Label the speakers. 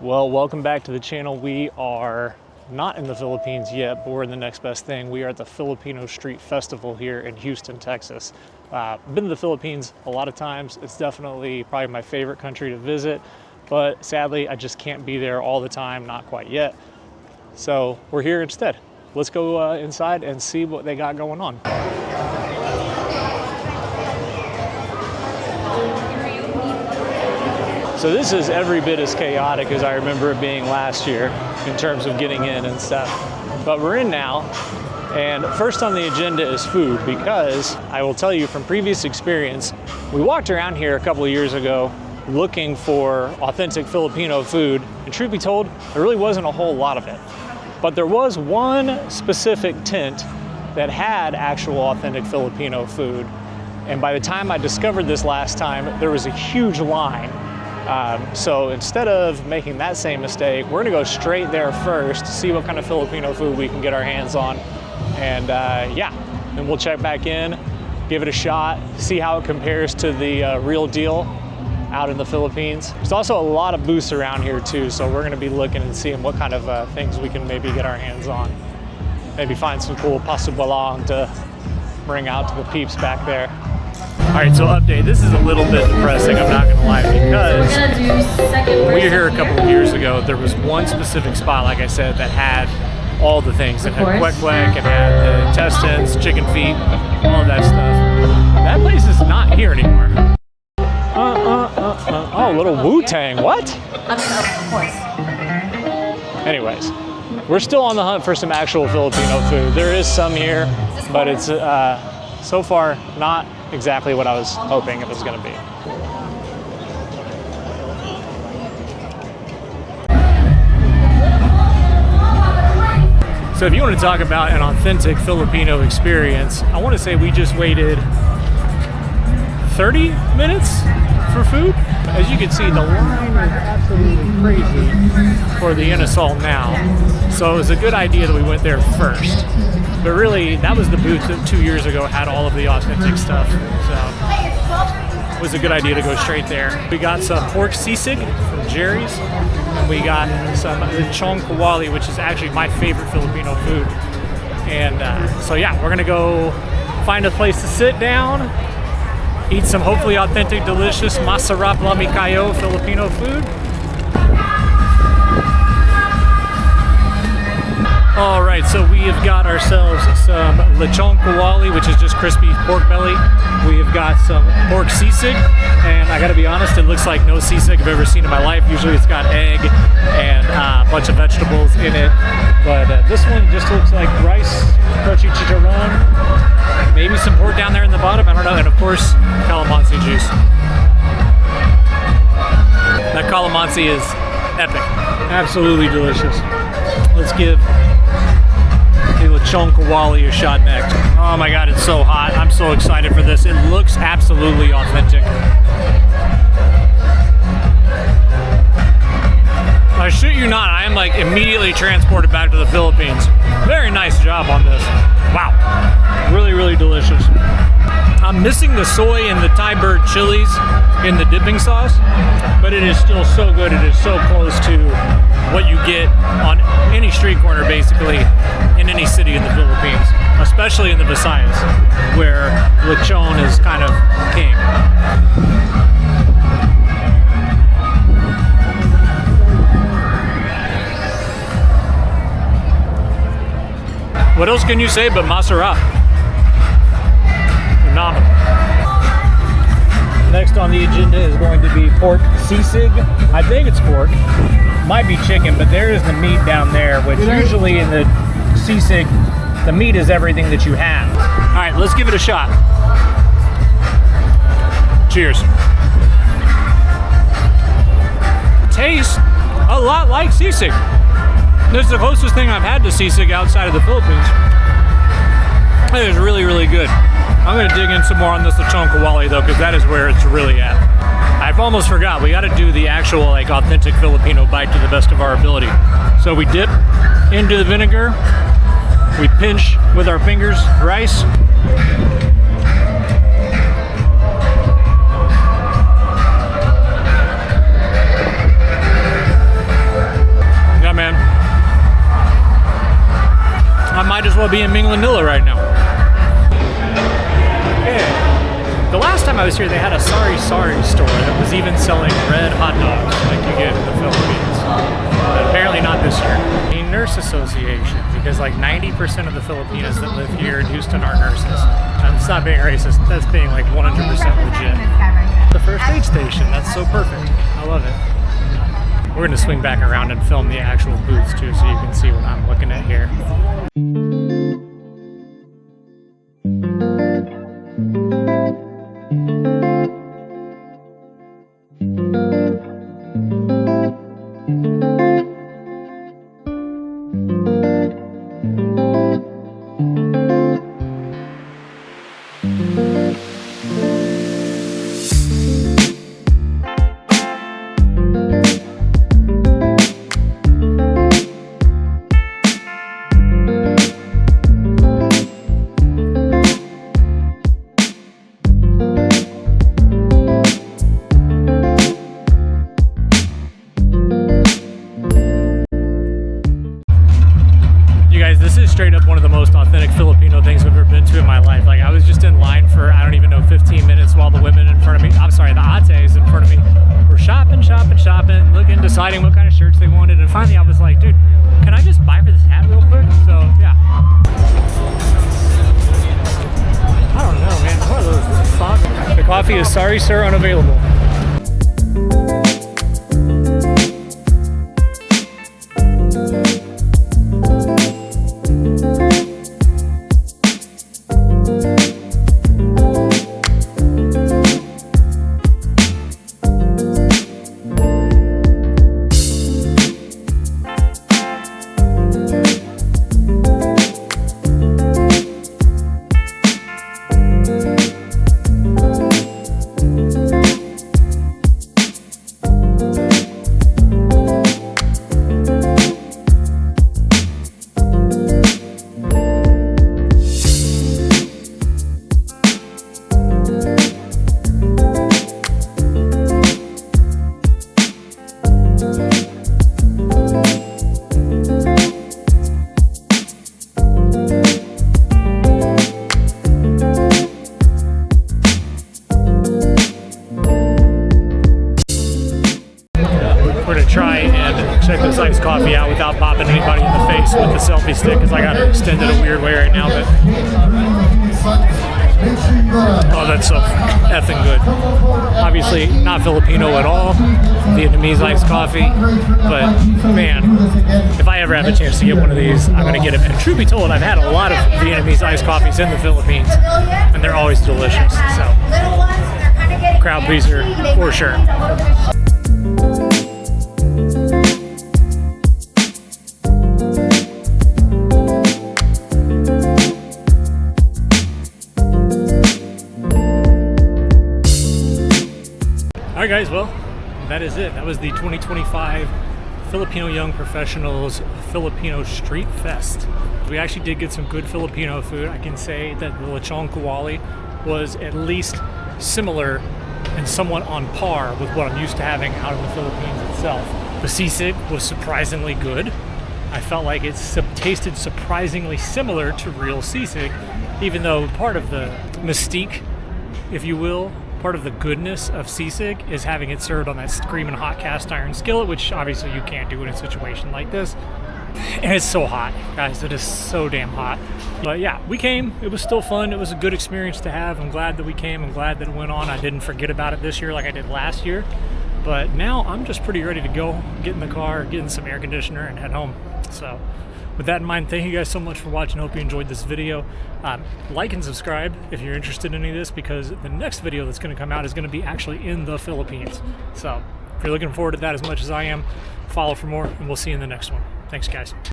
Speaker 1: Well, welcome back to the channel. We are not in the Philippines yet, but we're in the next best thing. We are at the Filipino Street Festival here in Houston, Texas. Been to the Philippines a lot of times. It's definitely probably my favorite country to visit, but sadly, I just can't be there all the time, not quite yet. So we're here instead. Let's go inside and see what they got going on. So this is every bit as chaotic as I remember it being last year in terms of getting in and stuff. But we're in now, and first on the agenda is food, because I will tell you from previous experience, we walked around here a couple of years ago looking for authentic Filipino food, and truth be told, there really wasn't a whole lot of it. But there was one specific tent that had actual authentic Filipino food, and by the time I discovered this last time, there was a huge line. So instead of making that same mistake, we're gonna go straight there first, see what kind of Filipino food we can get our hands on. And yeah, then we'll check back in, give it a shot, see how it compares to the real deal out in the Philippines. There's also a lot of booths around here too, so we're gonna be looking and seeing what kind of things we can maybe get our hands on. Maybe find some cool pasabalong to bring out to the peeps back there. All right, so update. This is a little bit depressing, I'm not gonna lie, because when we were here a couple of years ago, there was one specific spot, like I said, that had all the things. It had kwek-kwek, it had the intestines, chicken feet, all of that stuff. That place is not here anymore. Oh, little Wu-Tang, what?
Speaker 2: I mean, of course.
Speaker 1: Anyways, we're still on the hunt for some actual Filipino food. There is some here, but it's so far not exactly what I was hoping it was going to be. So if you want to talk about an authentic Filipino experience, I want to say we just waited 30 minutes for food. As you can see, the line is absolutely crazy for the Inasal now. So it was a good idea that we went there first. But really, that was the booth that 2 years ago had all of the authentic stuff. So it was a good idea to go straight there. We got some pork sisig from Jerry's, and we got some lechon kawali, which is actually my favorite Filipino food. And so yeah, we're gonna go find a place to sit down, eat some hopefully authentic, delicious masarap lami kayo Filipino food. All right, so we have got ourselves some lechon kawali, which is just crispy pork belly. We have got some pork sisig, and I gotta be honest, it looks like no sisig I've ever seen in my life. Usually it's got egg and a bunch of vegetables in it, but this one just looks like rice, crunchy chicharron, maybe some pork down there in the bottom, I don't know, and of course, calamansi juice. That calamansi is epic, absolutely delicious. Let's give the lechon kawali a shot next. Oh my god, it's so hot. I'm so excited for this. It looks absolutely authentic. I shit you not, I am like immediately transported back to the Philippines. Very nice job on this. Wow. Really, really delicious. I'm missing the soy and the Thai bird chilies in the dipping sauce, but it is still so good. It is so close to what you get on any street corner, basically, in any city in the Philippines, especially in the Visayas, where lechon is kind of king. What else can you say but masarap? Phenomenal. Next on the agenda is going to be pork sisig. I think it's pork. Might be chicken, but there is the meat down there, which usually in the sisig, the meat is everything that you have. All right, let's give it a shot. Cheers. Tastes a lot like sisig. This is the closest thing I've had to sisig outside of the Philippines. It is really, really good. I'm gonna dig in some more on this lechon kawali though, because that is where it's really at. I've almost forgot, we gotta do the actual like authentic Filipino bite to the best of our ability. So we dip into the vinegar, we pinch with our fingers rice, might as well be in Manila right now. Okay. The last time I was here, they had a Sari Sari store that was even selling red hot dogs like you get in the Philippines. But apparently not this year. A nurse association, because like 90% of the Filipinos that live here in Houston are nurses. And it's not being racist, that's being like 100% legit. The first aid station, that's so perfect. I love it. We're gonna swing back around and film the actual booths too, so you can see what I'm looking at here. This is straight up one of the most authentic Filipino things I've ever been to in my life. Like, I was just in line for, I don't even know, 15 minutes while the women in front of me, I'm sorry, the ates in front of me were shopping, looking, deciding what kind of shirts they wanted. And finally I was like, dude, can I just buy for this hat real quick? So, yeah. I don't know, man. What are those socks? The coffee is sorry, sir, unavailable. Try and check this iced coffee out without popping anybody in the face with the selfie stick, because I got it extended a weird way right now. But oh, that's so effing good. Obviously not Filipino at all, Vietnamese iced coffee, but man, if I ever have a chance to get one of these, I'm gonna get it. And truth be told, I've had a lot of Vietnamese iced coffees in the Philippines, and they're always delicious. So crowd pleaser for sure. Alright guys, well, that is it. That was the 2025 Filipino Young Professionals Filipino Street Fest. We actually did get some good Filipino food. I can say that the lechon kawali was at least similar and somewhat on par with what I'm used to having out in the Philippines itself. The sisig was surprisingly good. I felt like it tasted surprisingly similar to real sisig, even though part of the mystique, if you will, part of the goodness of sisig is having it served on that screaming hot cast iron skillet, which obviously you can't do in a situation like this. And it's so hot, guys. It is so damn hot. But yeah, we came. It was still fun. It was a good experience to have. I'm glad that we came. I'm glad that it went on. I didn't forget about it this year like I did last year. But now I'm just pretty ready to go, get in the car, get in some air conditioner, and head home. So with that in mind, thank you guys so much for watching. Hope you enjoyed this video. Like and subscribe if you're interested in any of this, because the next video that's going to come out is going to be actually in the Philippines. So if you're looking forward to that as much as I am, follow for more, and we'll see you in the next one. Thanks, guys.